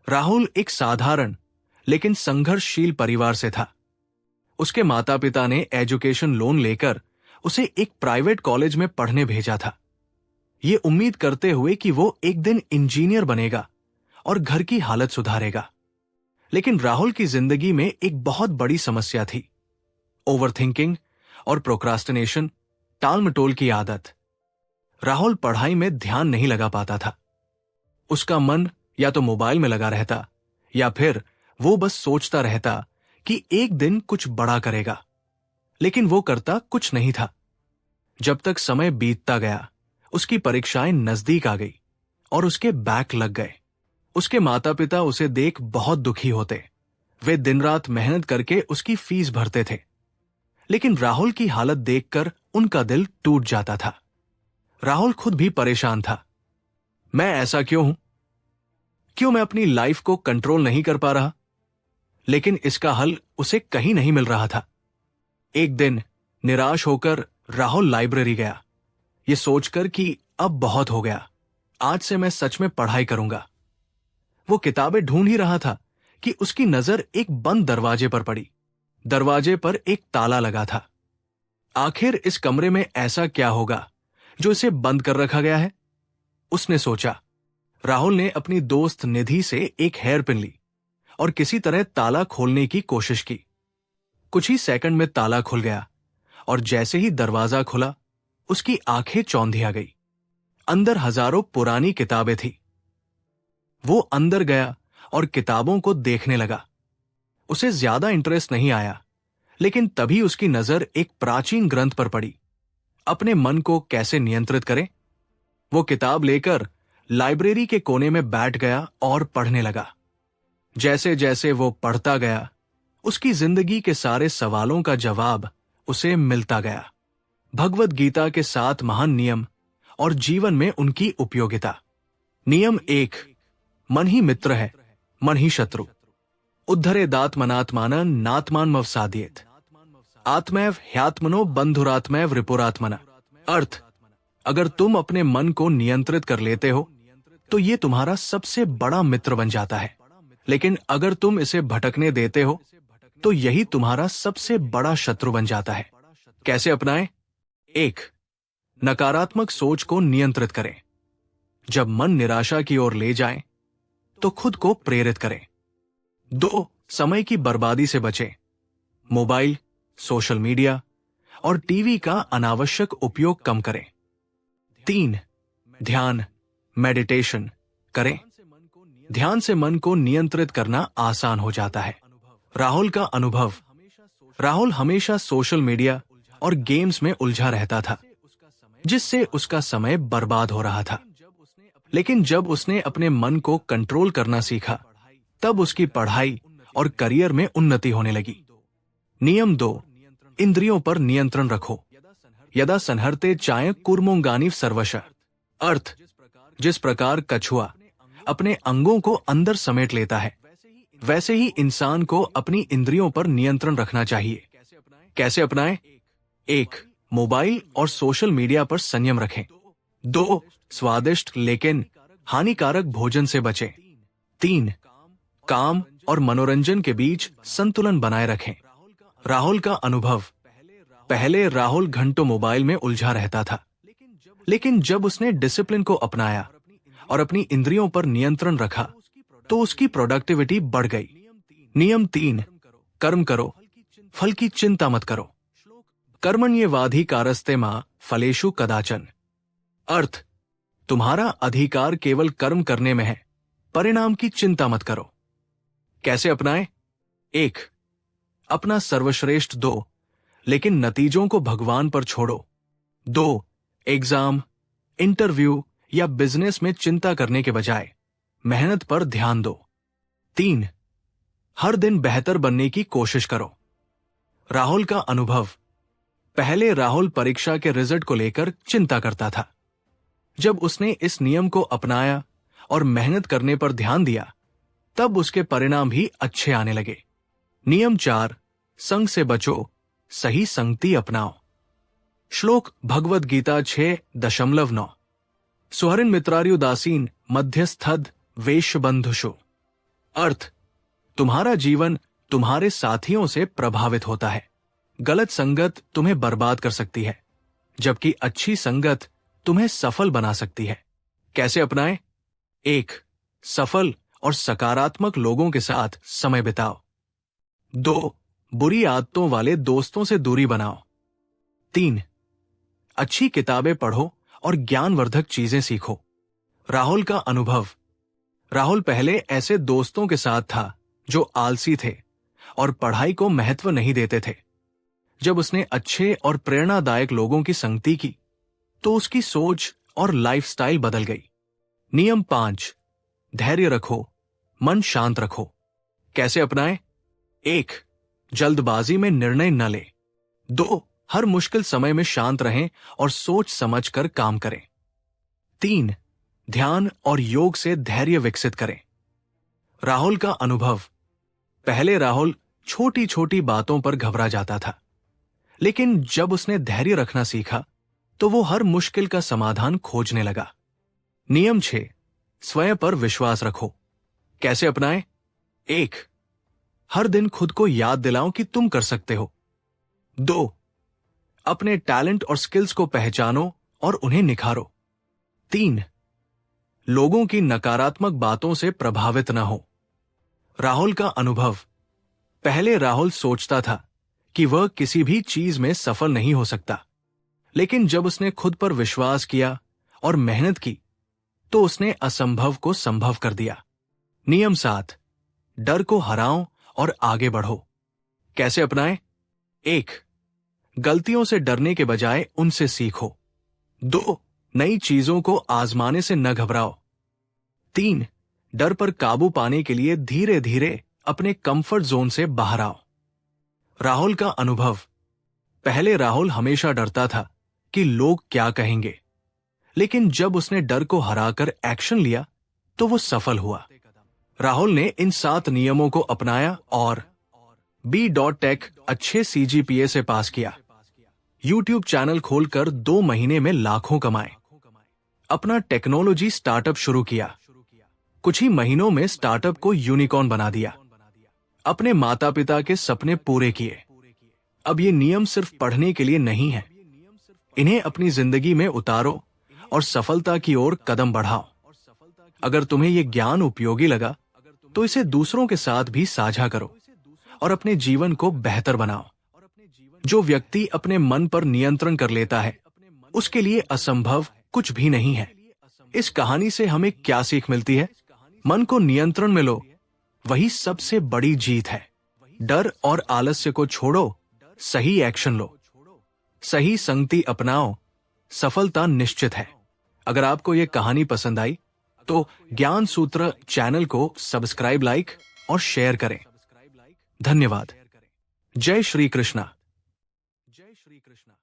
राहुल एक साधारण लेकिन संघर्षशील परिवार से था। उसके माता पिता ने एजुकेशन लोन लेकर उसे एक प्राइवेट कॉलेज में पढ़ने भेजा था, ये उम्मीद करते हुए कि वो एक दिन इंजीनियर बनेगा और घर की हालत सुधारेगा। लेकिन राहुल की जिंदगी में एक बहुत बड़ी समस्या थी, ओवरथिंकिंग और प्रोक्रास्टिनेशन, टाल-मटोल की आदत। राहुल पढ़ाई में ध्यान नहीं लगा पाता था। उसका मन या तो मोबाइल में लगा रहता या फिर वो बस सोचता रहता कि एक दिन कुछ बड़ा करेगा, लेकिन वो करता कुछ नहीं था। जब तक समय बीतता गया, उसकी परीक्षाएं नजदीक आ गई और उसके बैक लग गए। उसके माता पिता उसे देख बहुत दुखी होते। वे दिन रात मेहनत करके उसकी फीस भरते थे, लेकिन राहुल की हालत देखकर उनका दिल टूट जाता था। राहुल खुद भी परेशान था। मैं ऐसा क्यों हूं? क्यों मैं अपनी लाइफ को कंट्रोल नहीं कर पा रहा? लेकिन इसका हल उसे कहीं नहीं मिल रहा था। एक दिन निराश होकर राहुल लाइब्रेरी गया, ये सोचकर कि अब बहुत हो गया, आज से मैं सच में पढ़ाई करूंगा। वो किताबें ढूंढ ही रहा था कि उसकी नजर एक बंद दरवाजे पर पड़ी। दरवाजे पर एक ताला लगा था। आखिर इस कमरे में ऐसा क्या होगा जो इसे बंद कर रखा गया है? उसने सोचा। राहुल ने अपनी दोस्त निधि से एक हेयर पिन ली और किसी तरह ताला खोलने की कोशिश की। कुछ ही सेकंड में ताला खुल गया और जैसे ही दरवाजा खुला, उसकी आंखें चौंधिया गई। अंदर हजारों पुरानी किताबें थी। वो अंदर गया और किताबों को देखने लगा। उसे ज्यादा इंटरेस्ट नहीं आया, लेकिन तभी उसकी नजर एक प्राचीन ग्रंथ पर पड़ी। अपने मन को कैसे नियंत्रित करें? वो किताब लेकर लाइब्रेरी के कोने में बैठ गया और पढ़ने लगा। जैसे जैसे वो पढ़ता गया, उसकी जिंदगी के सारे सवालों का जवाब उसे मिलता गया। भगवद गीता के 7 महान नियम और जीवन में उनकी उपयोगिता। नियम 1, मन ही मित्र है, मन ही शत्रु। उद्धरेदात्मनात्मानं नात्मानमवसादयेत्। आत्मैव ह्यात्मनो बंधुरात्मैव रिपुरात्मना। अर्थ, अगर तुम अपने मन को नियंत्रित कर लेते हो तो ये तुम्हारा सबसे बड़ा मित्र बन जाता है, लेकिन अगर तुम इसे भटकने देते हो तो यही तुम्हारा सबसे बड़ा शत्रु बन जाता है। कैसे अपनाएं? 1, नकारात्मक सोच को नियंत्रित करें। जब मन निराशा की ओर ले जाए तो खुद को प्रेरित करें। 2, समय की बर्बादी से बचें। मोबाइल, सोशल मीडिया और टीवी का अनावश्यक उपयोग कम करें। 3, ध्यान, मेडिटेशन करें। ध्यान से मन को नियंत्रित करना आसान हो जाता है। राहुल का अनुभव। राहुल हमेशा सोशल मीडिया और गेम्स में उलझा रहता था, जिससे उसका समय बर्बाद हो रहा था। लेकिन जब उसने अपने मन को कंट्रोल करना सीखा, तब उसकी पढ़ाई और करियर में उन्नति होने लगी। नियम 2, इंद्रियों पर नियंत्रण रखो। यदा संहरते चाय कुर्मोंगानी सर्वशः। अर्थ, जिस प्रकार कछुआ अपने अंगों को अंदर समेट लेता है, वैसे ही इंसान को अपनी इंद्रियों पर नियंत्रण रखना चाहिए। कैसे अपनाएं? 1, मोबाइल और सोशल मीडिया पर संयम रखें। 2, स्वादिष्ट लेकिन हानिकारक भोजन से बचें। 3, काम और मनोरंजन के बीच संतुलन बनाए रखें। राहुल का अनुभव। पहले राहुल घंटों मोबाइल में उलझा रहता था, लेकिन जब उसने डिसिप्लिन को अपनाया और अपनी इंद्रियों पर नियंत्रण रखा तो उसकी प्रोडक्टिविटी बढ़ गई। नियम 3, कर्म करो, फल की चिंता मत करो। कर्मण्येवाधिकारस्ते मा फलेषु कदाचन। अर्थ, तुम्हारा अधिकार केवल कर्म करने में है, परिणाम की चिंता मत करो। कैसे अपनाएं? 1, अपना सर्वश्रेष्ठ दो, लेकिन नतीजों को भगवान पर छोड़ो। 2, एग्जाम, इंटरव्यू या बिजनेस में चिंता करने के बजाय मेहनत पर ध्यान दो। 3, हर दिन बेहतर बनने की कोशिश करो। राहुल का अनुभव। पहले राहुल परीक्षा के रिजल्ट को लेकर चिंता करता था। जब उसने इस नियम को अपनाया और मेहनत करने पर ध्यान दिया, तब उसके परिणाम भी अच्छे आने लगे। नियम 4, संग से बचो, सही संगति अपनाओ। श्लोक भगवद गीता 6.9। सुहरिन मित्रार्युदासीन मध्यस्थद वेश्य बंधुषु। अर्थ, तुम्हारा जीवन तुम्हारे साथियों से प्रभावित होता है। गलत संगत तुम्हें बर्बाद कर सकती है, जबकि अच्छी संगत तुम्हें सफल बना सकती है। कैसे अपनाएं? 1. सफल और सकारात्मक लोगों के साथ समय बिताओ। 2. बुरी आदतों वाले दोस्तों से दूरी बनाओ। 3. अच्छी किताबें पढ़ो और ज्ञानवर्धक चीजें सीखो। राहुल का अनुभव। राहुल पहले ऐसे दोस्तों के साथ था जो आलसी थे और पढ़ाई को महत्व नहीं देते थे। जब उसने अच्छे और प्रेरणादायक लोगों की संगति की, तो उसकी सोच और लाइफस्टाइल बदल गई। नियम 5. धैर्य रखो, मन शांत रखो। कैसे अपनाएं? 1. जल्दबाजी में निर्णय न लें। 2. हर मुश्किल समय में शांत रहें और सोच समझकर काम करें। 3. ध्यान और योग से धैर्य विकसित करें। राहुल का अनुभव। पहले राहुल छोटी छोटी बातों पर घबरा जाता था, लेकिन जब उसने धैर्य रखना सीखा, तो वो हर मुश्किल का समाधान खोजने लगा। नियम 6. स्वयं पर विश्वास रखो। कैसे अपनाएं? 1. हर दिन खुद को याद दिलाओ कि तुम कर सकते हो। 2. अपने टैलेंट और स्किल्स को पहचानो और उन्हें निखारो। 3. लोगों की नकारात्मक बातों से प्रभावित न हो। राहुल का अनुभव। पहले राहुल सोचता था कि वह किसी भी चीज में सफल नहीं हो सकता, लेकिन जब उसने खुद पर विश्वास किया और मेहनत की, तो उसने असंभव को संभव कर दिया। नियम 7. डर को हराओ और आगे बढ़ो। कैसे अपनाएं? 1. गलतियों से डरने के बजाय उनसे सीखो। 2. नई चीजों को आजमाने से न घबराओ। 3. डर पर काबू पाने के लिए धीरे धीरे अपने कंफर्ट जोन से बाहर आओ। राहुल का अनुभव। पहले राहुल हमेशा डरता था कि लोग क्या कहेंगे, लेकिन जब उसने डर को हराकर एक्शन लिया, तो वो सफल हुआ। राहुल ने इन 7 नियमों को अपनाया और B.Tech अच्छे CGPA से पास किया। YouTube चैनल खोलकर 2 महीने में लाखों कमाए। अपना टेक्नोलॉजी स्टार्टअप शुरू किया। कुछ ही महीनों में स्टार्टअप को यूनिकॉर्न बना दिया। अपने माता पिता के सपने पूरे किए। अब ये नियम सिर्फ पढ़ने के लिए नहीं है, इन्हें अपनी जिंदगी में उतारो और सफलता की ओर कदम बढ़ाओ। अगर तुम्हें ये ज्ञान उपयोगी लगा, तो इसे दूसरों के साथ भी साझा करो और अपने जीवन को बेहतर बनाओ। जो व्यक्ति अपने मन पर नियंत्रण कर लेता है, उसके लिए असंभव कुछ भी नहीं है। इस कहानी से हमें क्या सीख मिलती है? मन को नियंत्रण में लो, वही सबसे बड़ी जीत है। डर और आलस्य को छोड़ो, सही एक्शन लो, सही संगति अपनाओ, सफलता निश्चित है। अगर आपको यह कहानी पसंद आई, तो ज्ञान सूत्र चैनल को सब्सक्राइब, लाइक और शेयर करें। धन्यवाद। जय श्री कृष्णा। जय श्री कृष्णा।